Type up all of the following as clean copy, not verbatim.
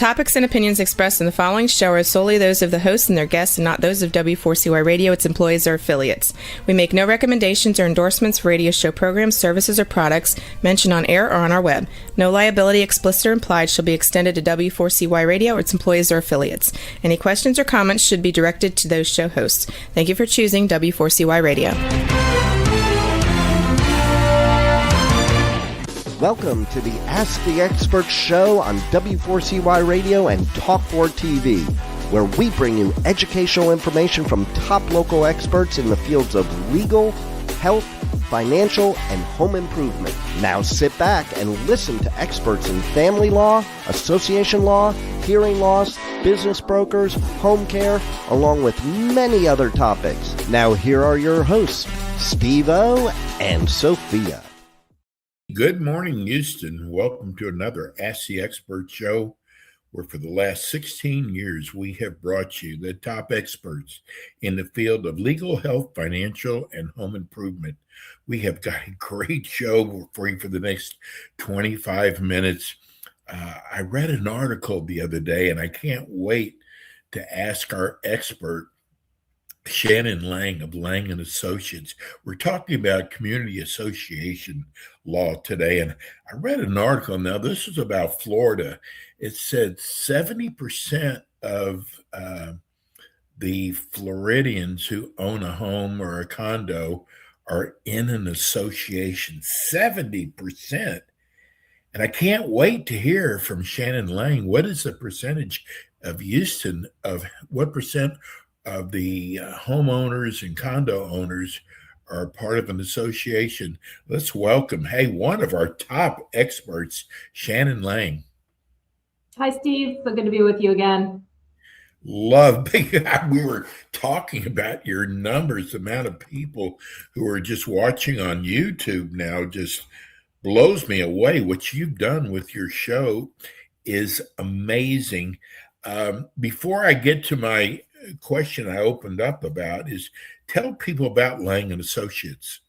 topics and opinions expressed in the following show are solely those of the host and their guests and not those of W4CY Radio, its employees, or affiliates. We make no recommendations or endorsements for radio show programs, services, or products mentioned on air or on our web. No liability, explicit or implied, shall be extended to W4CY Radio or its employees or affiliates. Any questions or comments should be directed to those show hosts. Thank you for choosing W4CY Radio. Welcome to the Ask the Expert show on W4CY Radio and Talk4 TV, where we bring you educational information from top local experts in the fields of legal, health, financial, and home improvement. Now sit back and listen to experts in family law, association law, hearing loss, business brokers, home care, along with many other topics. Now here are your hosts, Steve-O and Sophia. Good morning, Houston. Welcome to another Ask the Expert show, where for the last 16 years we have brought you the top experts in the field of legal, health, financial, and home improvement. We have got a great show for you for the next 25 minutes. I read an article the other day, and I can't wait to ask our expert, Shannon Lang of Lang and Associates. We're talking about community association law today, and I read an article. Now, this is about Florida. It said 70% of the Floridians who own a home or a condo are in an association. 70%. And I can't wait to hear from Shannon Lang. What is the percentage of Houston, of what percent of the homeowners and condo owners are part of an association? Let's welcome, one of our top experts, Shannon Lang. Hi, Steve. So good to be with you again. We were talking about your numbers, the amount of people who are just watching on YouTube now just blows me away. What you've done with your show is amazing. Before I get to my question I opened up about, is tell people about Lang and Associates.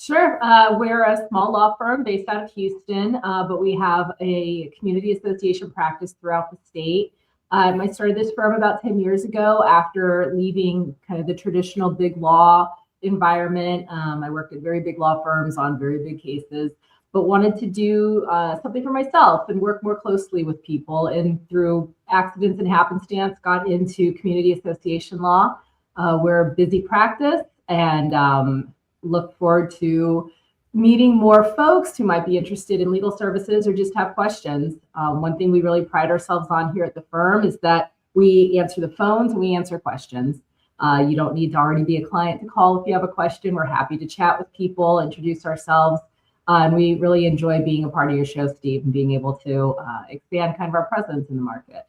Sure. We're a small law firm based out of Houston, but we have a community association practice throughout the state. I started this firm about 10 years ago after leaving kind of the traditional big law environment. I worked at very big law firms on very big cases, but wanted to do something for myself and work more closely with people. And through accidents and happenstance, got into community association law. We're a busy practice and look forward to meeting more folks who might be interested in legal services or just have questions. One thing we really pride ourselves on here at the firm is that we answer the phones and we answer questions. You don't need to already be a client to call if you have a question. We're happy to chat with people, introduce ourselves. And we really enjoy being a part of your show, Steve, and being able to expand kind of our presence in the market.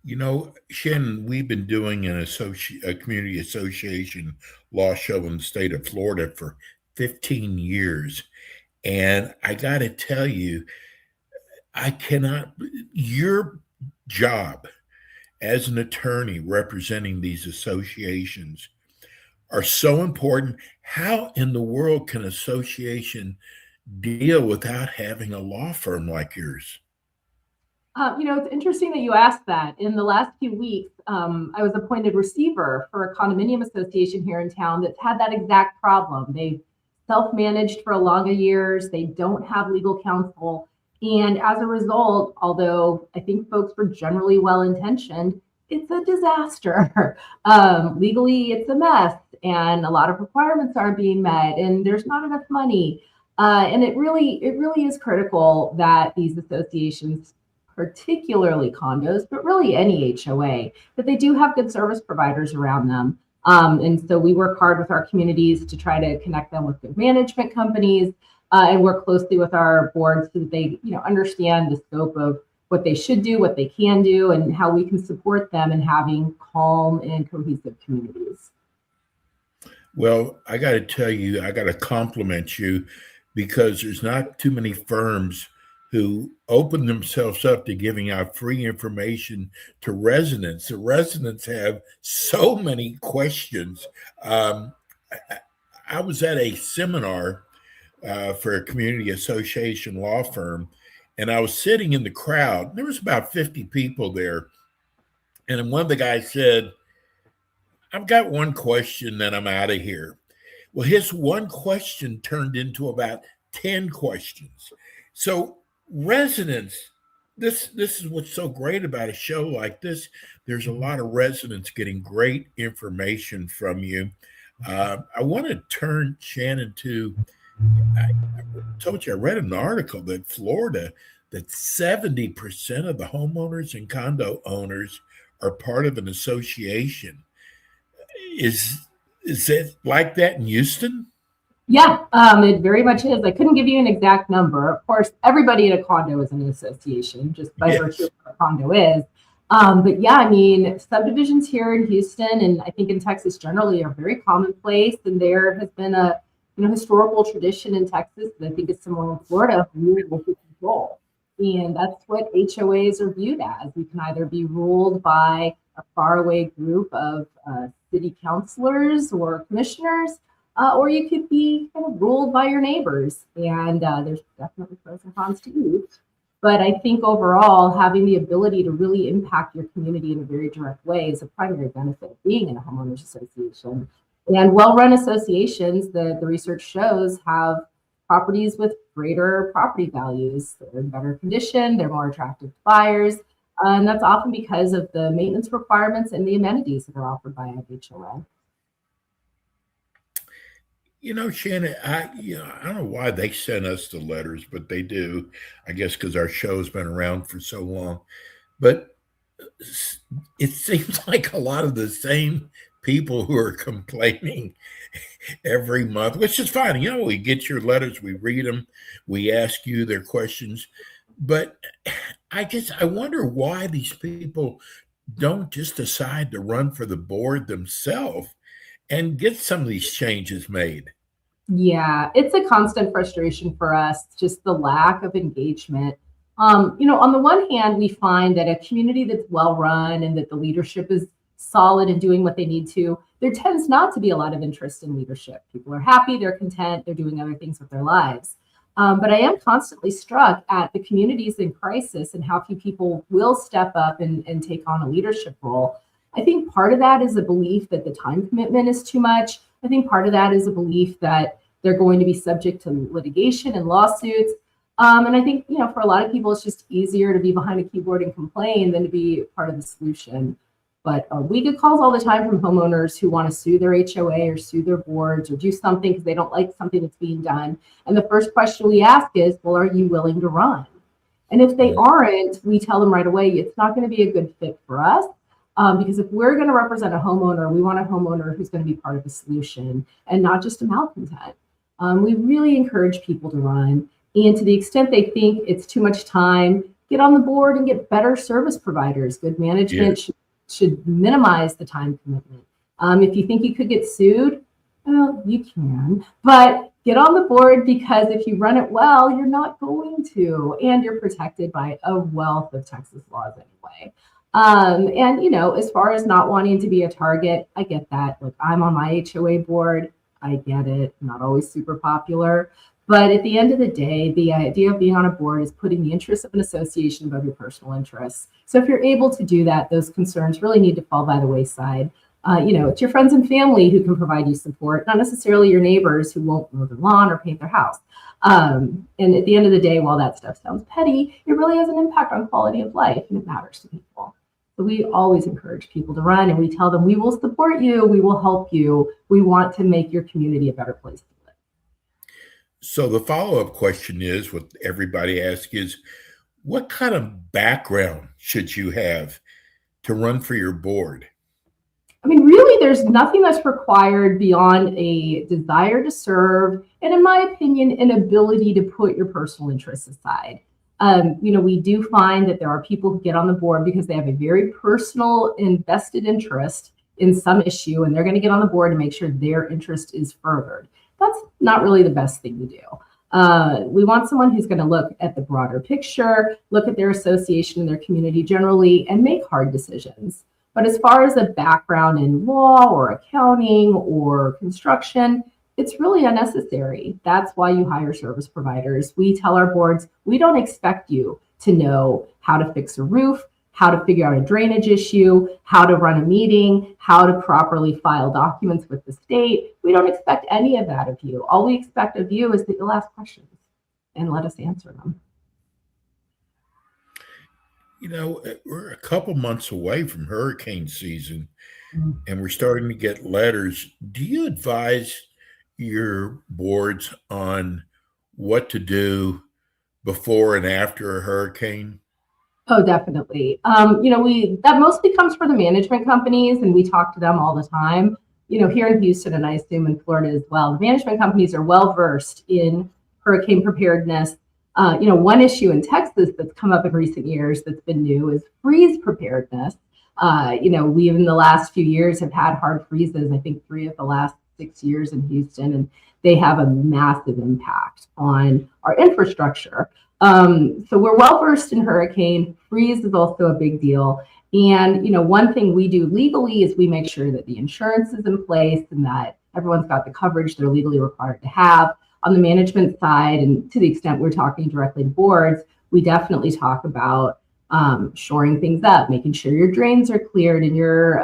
You know, Shannon, we've been doing a community association law show in the state of Florida for 15 years. And I got to tell you, your job as an attorney representing these associations are so important. How in the world can association deal without having a law firm like yours? It's interesting that you asked that. In the last few weeks, I was appointed receiver for a condominium association here in town that's had that exact problem. They've self-managed for a lot of years. They don't have legal counsel. And as a result, although I think folks were generally well-intentioned, it's a disaster. Legally, it's a mess, and a lot of requirements aren't being met, and there's not enough money. And it really is critical that these associations, particularly condos, but really any HOA, that they do have good service providers around them. And so we work hard with our communities to try to connect them with good management companies and work closely with our boards so that they understand the scope of what they should do, what they can do, and how we can support them in having calm and cohesive communities. Well, I got to tell you, I got to compliment you, because there's not too many firms who open themselves up to giving out free information to residents. The residents have so many questions. I was at a seminar for a community association law firm, And I was sitting in the crowd. There was about 50 people there. And then one of the guys said, I've got one question, then I'm out of here. Well, his one question turned into about 10 questions. So residents, this is what's so great about a show like this. There's a lot of residents getting great information from you. I want to turn, Shannon, to, I told you, I read an article that Florida, that 70% of the homeowners and condo owners are part of an association. Is it like that in Houston? Yeah, it very much is. I couldn't give you an exact number. Of course, everybody in a condo is an association, just by virtue of what a condo is. But yeah, I mean, subdivisions here in Houston, and I think in Texas generally, are very commonplace. And there has been a historical tradition in Texas that I think is similar in Florida, of rule with control. And that's what HOAs are viewed as. You can either be ruled by a faraway group of city councilors or commissioners, or you could be kind of ruled by your neighbors. And there's definitely pros and cons to each. But I think overall, having the ability to really impact your community in a very direct way is a primary benefit of being in a homeowners association. And well-run associations, the research shows, have properties with greater property values. They're in better condition, they're more attractive to buyers. And that's often because of the maintenance requirements and the amenities that are offered by a HOA. Shannon, I don't know why they send us the letters, but they do. I guess because our show's been around for so long. But it seems like a lot of the same people who are complaining every month, which is fine. We get your letters, we read them, we ask you their questions. But I wonder why these people don't just decide to run for the board themselves and get some of these changes made. Yeah, it's a constant frustration for us, just the lack of engagement. On the one hand, we find that a community that's well run and that the leadership is solid and doing what they need to, there tends not to be a lot of interest in leadership. People are happy, they're content, they're doing other things with their lives. But I am constantly struck at the communities in crisis and how few people will step up and take on a leadership role. I think part of that is a belief that the time commitment is too much. I think part of that is a belief that they're going to be subject to litigation and lawsuits. And I think, for a lot of people, it's just easier to be behind a keyboard and complain than to be part of the solution. But we get calls all the time from homeowners who want to sue their HOA or sue their boards or do something because they don't like something that's being done. And the first question we ask is, well, are you willing to run? And if they aren't, we tell them right away, it's not going to be a good fit for us. Because if we're going to represent a homeowner, we want a homeowner who's going to be part of the solution and not just a malcontent. We really encourage people to run. And to the extent they think it's too much time, get on the board and get better service providers. Good management should minimize the time commitment. If you think you could get sued, well, you can. But get on the board, because if you run it well, you're not going to. And you're protected by a wealth of Texas laws anyway. And, as far as not wanting to be a target, I get that. Look, I'm on my HOA board. I get it. Not always super popular. But at the end of the day, the idea of being on a board is putting the interests of an association above your personal interests. So if you're able to do that, those concerns really need to fall by the wayside. It's your friends and family who can provide you support, not necessarily your neighbors who won't mow their lawn or paint their house. And at the end of the day, while that stuff sounds petty, it really has an impact on quality of life, and it matters to people. So we always encourage people to run, and we tell them, we will support you, we will help you. We want to make your community a better place to live. So the follow-up question is, what everybody asks is, what kind of background should you have to run for your board? I mean, really, there's nothing that's required beyond a desire to serve, and in my opinion, an ability to put your personal interests aside. We do find that there are people who get on the board because they have a very personal invested interest in some issue, and they're going to get on the board to make sure their interest is furthered. That's not really the best thing to do. We want someone who's going to look at the broader picture, look at their association and their community generally, and make hard decisions. But as far as a background in law or accounting or construction, it's really unnecessary. That's why you hire service providers. We tell our boards, we don't expect you to know how to fix a roof, how to figure out a drainage issue, how to run a meeting, how to properly file documents with the state. We don't expect any of that of you. All we expect of you is that you'll ask questions and let us answer them. You know, we're a couple months away from hurricane season, and we're starting to get letters. Do you advise your boards on what to do before and after a hurricane? Oh, definitely. That mostly comes for the management companies, and we talk to them all the time. Here in Houston, and I assume in Florida as well, the management companies are well versed in hurricane preparedness. One issue in Texas that's come up in recent years that's been new is freeze preparedness. We in the last few years have had hard freezes. I think 3 of the last 6 years in Houston, and they have a massive impact on our infrastructure. So we're well versed in hurricane. Freeze is also a big deal. And, one thing we do legally is we make sure that the insurance is in place and that everyone's got the coverage they're legally required to have. On the management side, and to the extent we're talking directly to boards, we definitely talk about shoring things up, making sure your drains are cleared and your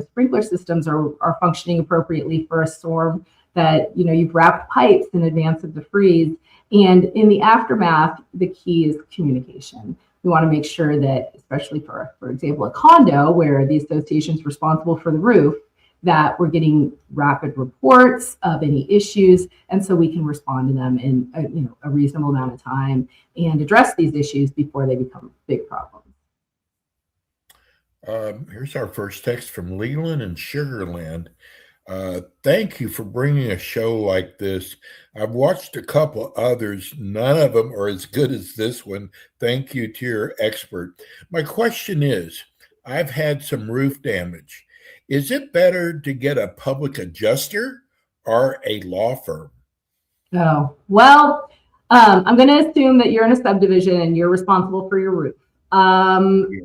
sprinkler systems are functioning appropriately for a storm, that you've wrapped pipes in advance of the freeze. And in the aftermath, the key is communication. We want to make sure that, especially for example, a condo where the association is responsible for the roof, that we're getting rapid reports of any issues, and so we can respond to them in a reasonable amount of time and address these issues before they become big problems. Here's our first text from Leland and Sugarland. Thank you for bringing a show like this. I've watched a couple others. None of them are as good as this one. Thank you to your expert. My question is, I've had some roof damage. Is it better to get a public adjuster or a law firm? Oh, well, I'm going to assume that you're in a subdivision and you're responsible for your roof.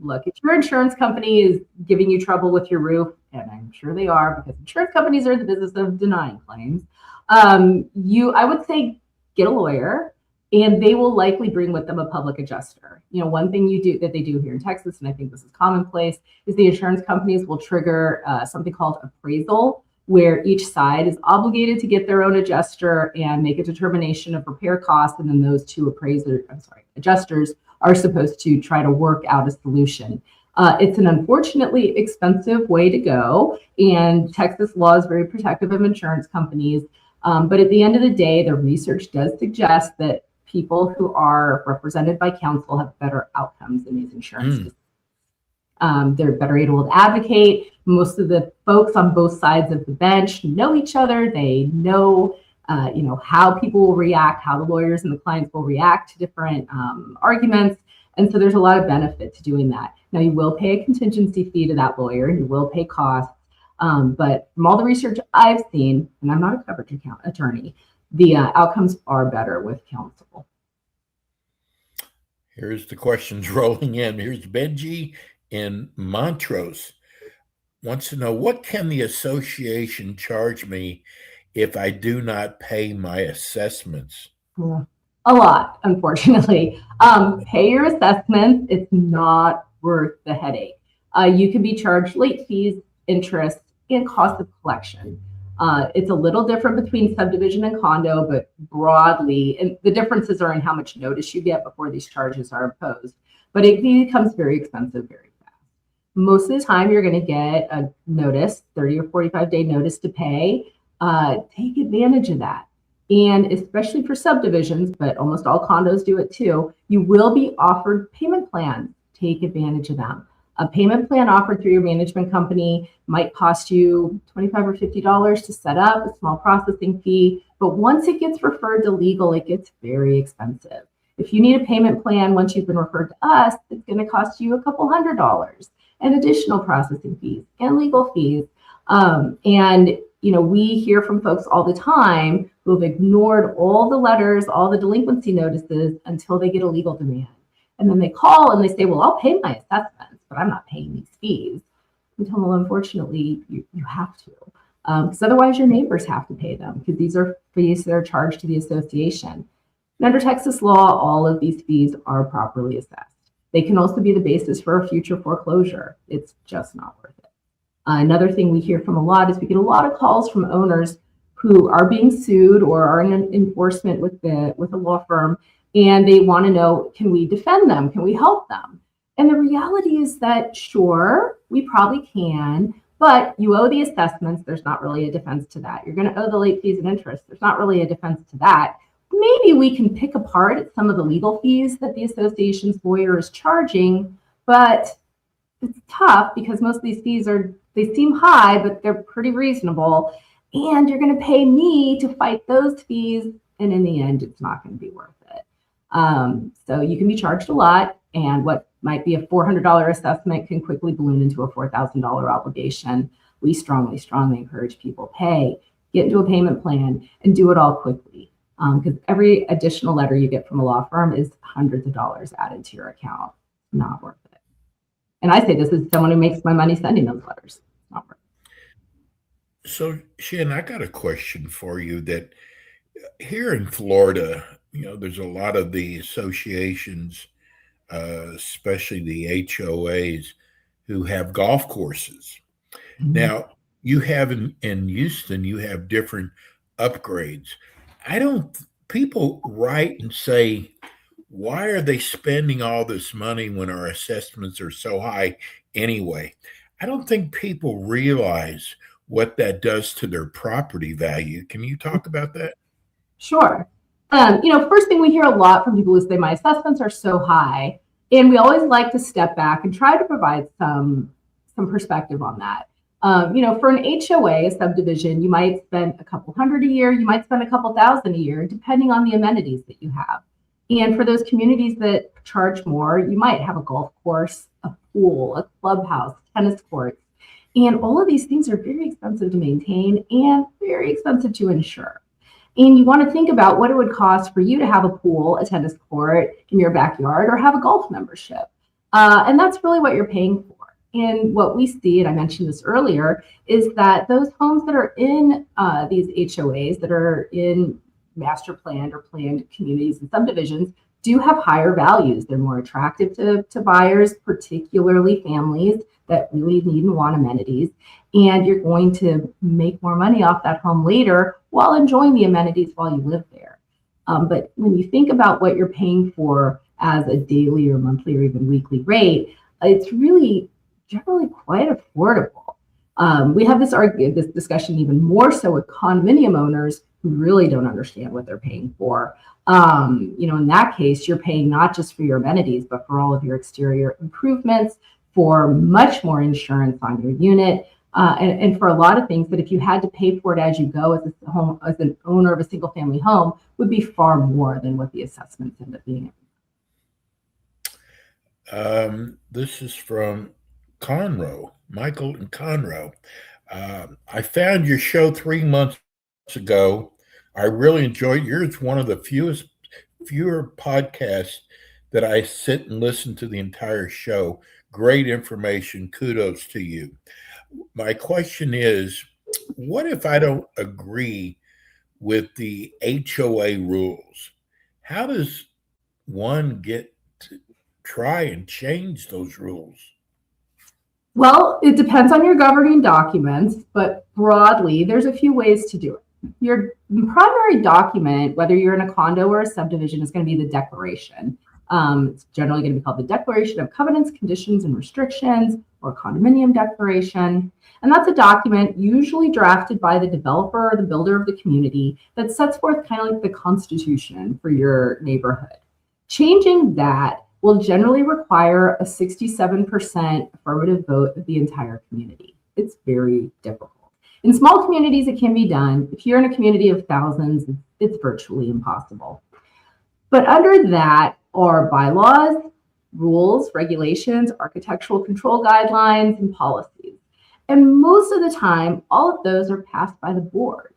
Look, if your insurance company is giving you trouble with your roof, and I'm sure they are because insurance companies are in the business of denying claims, I would say get a lawyer, and they will likely bring with them a public adjuster. One thing that they do here in Texas, and I think this is commonplace, is the insurance companies will trigger something called appraisal, where each side is obligated to get their own adjuster and make a determination of repair costs, and then those two adjusters are supposed to try to work out a solution. It's an unfortunately expensive way to go, and Texas law is very protective of insurance companies. But at the end of the day, the research does suggest that people who are represented by counsel have better outcomes in these insurances. They're better able to advocate. Most of the folks on both sides of the bench know each other. They know, how people will react, how the lawyers and the clients will react to different arguments. And so there's a lot of benefit to doing that. Now, you will pay a contingency fee to that lawyer, and you will pay costs. But from all the research I've seen, and I'm not a coverage attorney, the outcomes are better with counsel. Here's the questions rolling in. Here's Benji in Montrose. Wants to know, what can the association charge me if I do not pay my assessments? A lot, unfortunately. Pay your assessments. It's not worth the headache. You can be charged late fees, interest, and cost of collection. It's a little different between subdivision and condo, but broadly, and the differences are in how much notice you get before these charges are imposed. But it becomes very expensive very fast. Most of the time, you're going to get a notice, 30 or 45-day notice to pay. Take advantage of that. And especially for subdivisions, but almost all condos do it too, you will be offered payment plans. Take advantage of them. A payment plan offered through your management company might cost you $25 or $50 to set up, a small processing fee. But once it gets referred to legal, it gets very expensive. If you need a payment plan, once you've been referred to us, it's going to cost you a couple $100 and additional processing fees and legal fees. We hear from folks all the time who have ignored all the letters, all the delinquency notices until they get a legal demand. And then they call and they say, well, I'll pay my assessments, but I'm not paying these fees. We tell them, well, unfortunately, you have to. because otherwise your neighbors have to pay them, because these are fees that are charged to the association. And under Texas law, all of these fees are properly assessed. They can also be the basis for a future foreclosure. It's just not worth it. Another thing we hear from a lot is we get a lot of calls from owners who are being sued or are in enforcement with a law firm, and they want to know, can we defend them? Can we help them? And the reality is that, sure, we probably can, but you owe the assessments. There's not really a defense to that. You're going to owe the late fees and interest. There's not really a defense to that. Maybe we can pick apart some of the legal fees that the association's lawyer is charging, but it's tough because most of these fees they seem high, but they're pretty reasonable. And you're going to pay me to fight those fees. And in the end, it's not going to be worth it. So you can be charged a lot. And what might be a $400 assessment can quickly balloon into a $4,000 obligation. We strongly, strongly encourage people get into a payment plan and do it all quickly. Because every additional letter you get from a law firm is hundreds of dollars added to your account. Not worth it. And I say this as someone who makes my money sending those letters. Not worth it. So, Shannon, I got a question for you. That here in Florida, there's a lot of the associations, especially the HOAs, who have golf courses. Mm-hmm. Now, you have in Houston, you have different upgrades. People write and say, why are they spending all this money when our assessments are so high anyway? I don't think people realize what that does to their property value. Can you talk about that? Sure. First thing we hear a lot from people is say, my assessments are so high. And we always like to step back and try to provide some perspective on that. For an HOA, a subdivision, you might spend a couple hundred a year, you might spend a couple thousand a year, depending on the amenities that you have. And for those communities that charge more, you might have a golf course, a pool, a clubhouse, tennis courts. And all of these things are very expensive to maintain and very expensive to insure. And you want to think about what it would cost for you to have a pool, a tennis court in your backyard, or have a golf membership. And that's really what you're paying for. And what we see, and I mentioned this earlier, is that those homes that are in these HOAs, that are in master planned or planned communities and subdivisions, do have higher values. They're more attractive to buyers, particularly families that really need and want amenities. And you're going to make more money off that home later while enjoying the amenities while you live there. But when you think about what you're paying for as a daily or monthly or even weekly rate, it's really generally quite affordable. We have this discussion even more so with condominium owners who really don't understand what they're paying for. In that case, you're paying not just for your amenities, but for all of your exterior improvements, for much more insurance on your unit, and for a lot of things that if you had to pay for it as you go as an owner of a single family home would be far more than what the assessments end up being. This is from Conroe, Michael and Conroe. I found your show 3 months ago. I really enjoyed yours. One of the fewer podcasts that I sit and listen to the entire show. Great information. Kudos to you. My question is, what if I don't agree with the HOA rules? How does one get to try and change those rules? Well, it depends on your governing documents, but broadly, there's a few ways to do it. Your primary document, whether you're in a condo or a subdivision, is going to be the declaration. It's generally going to be called the Declaration of Covenants, Conditions, and Restrictions, or Condominium Declaration. And that's a document usually drafted by the developer or the builder of the community that sets forth kind of like the constitution for your neighborhood. Changing that will generally require a 67% affirmative vote of the entire community. It's very difficult. In small communities, it can be done. If you're in a community of thousands, it's virtually impossible. But under that are bylaws, rules, regulations, architectural control guidelines, and policies. And most of the time, all of those are passed by the board.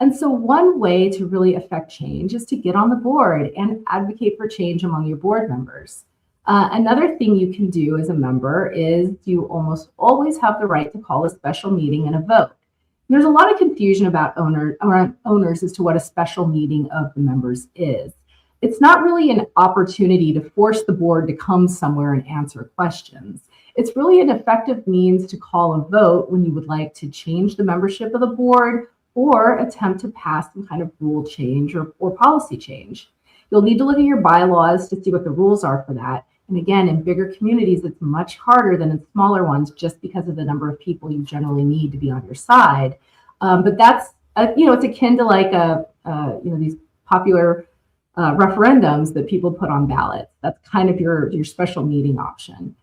And so one way to really affect change is to get on the board and advocate for change among your board members. Another thing you can do as a member is you almost always have the right to call a special meeting and a vote. There's a lot of confusion about owners as to what a special meeting of the members is. It's not really an opportunity to force the board to come somewhere and answer questions. It's really an effective means to call a vote when you would like to change the membership of the board or attempt to pass some kind of rule change or policy change. You'll need to look at your bylaws to see what the rules are for that. And again, in bigger communities, it's much harder than in smaller ones just because of the number of people you generally need to be on your side. But that's, it's akin to like these popular referendums that people put on ballots. That's kind of your special meeting option.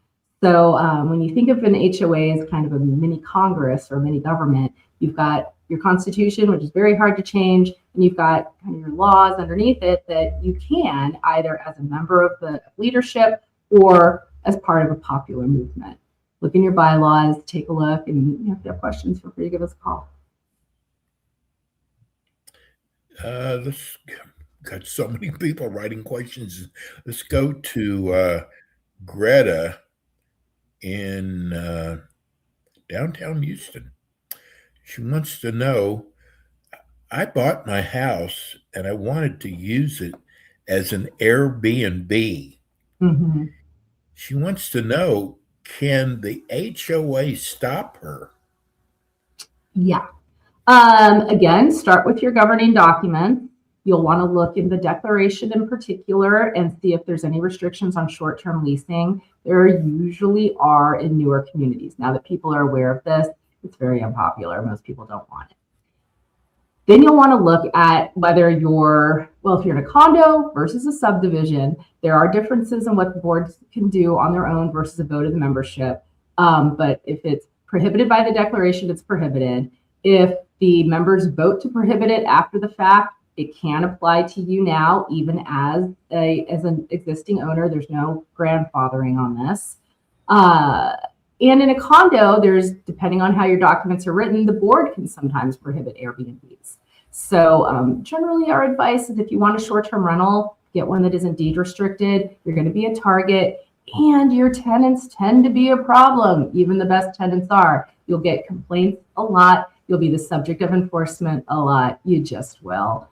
So when you think of an HOA as kind of a mini Congress or mini government, you've got your constitution, which is very hard to change, and you've got kind of your laws underneath it that you can either as a member of the leadership or as part of a popular movement. Look in your bylaws, take a look, and if you have questions, feel free to give us a call. This got so many people writing questions. Let's go to Greta in downtown Houston. She wants to know, I bought my house and I wanted to use it as an Airbnb. Mm-hmm. She wants to know, can the HOA stop her? Yeah. Again, start with your governing document. You'll want to look in the declaration in particular and see if there's any restrictions on short-term leasing. There usually are in newer communities. Now that people are aware of this, it's very unpopular. Most people don't want it. Then you'll want to look at whether if you're in a condo versus a subdivision, there are differences in what the boards can do on their own versus a vote of the membership. But if it's prohibited by the declaration, it's prohibited. If the members vote to prohibit it after the fact, it can apply to you now, even as an existing owner. There's no grandfathering on this. And in a condo, depending on how your documents are written, the board can sometimes prohibit Airbnbs. So generally our advice is if you want a short-term rental, get one that isn't deed restricted. You're going to be a target, and your tenants tend to be a problem. Even the best tenants are. You'll get complaints a lot. You'll be the subject of enforcement a lot. You just will.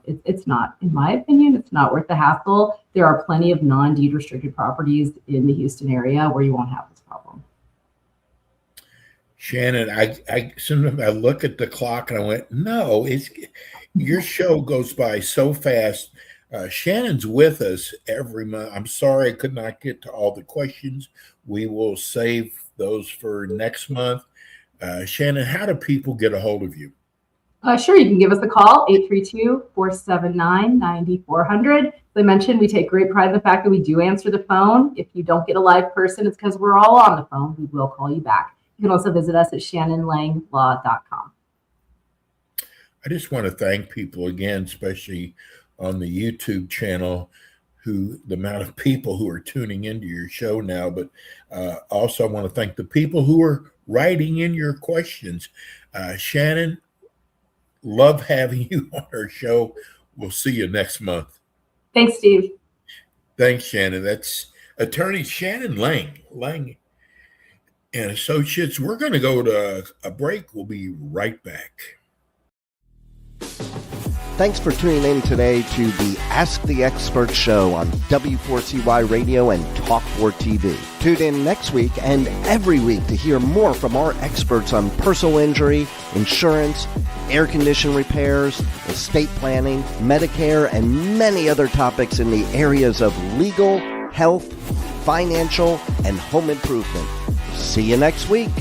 It's not, in my opinion, it's not worth the hassle. There are plenty of non-deed restricted properties in the Houston area where you won't have this problem. Shannon, I sometimes I look at the clock and I went, no, your show goes by so fast. Shannon's with us every month. I'm sorry I could not get to all the questions. We will save those for next month. Shannon, how do people get a hold of you? Sure, you can give us a call, 832-479-9400. As I mentioned, we take great pride in the fact that we do answer the phone. If you don't get a live person, it's because we're all on the phone. We will call you back. You can also visit us at shannonlanglaw.com. I just want to thank people again, especially on the YouTube channel, the amount of people who are tuning into your show now, but also I want to thank the people who are writing in your questions. Shannon, love having you on our show. We'll see you next month. Thanks, Steve. Thanks, Shannon. That's attorney Shannon Lang and Associates. We're going to go to a break. We'll be right back. Thanks for tuning in today to the Ask the Expert show on W4CY Radio and Talk4 TV. Tune in next week and every week to hear more from our experts on personal injury, insurance, air condition repairs, estate planning, Medicare, and many other topics in the areas of legal, health, financial, and home improvement. See you next week.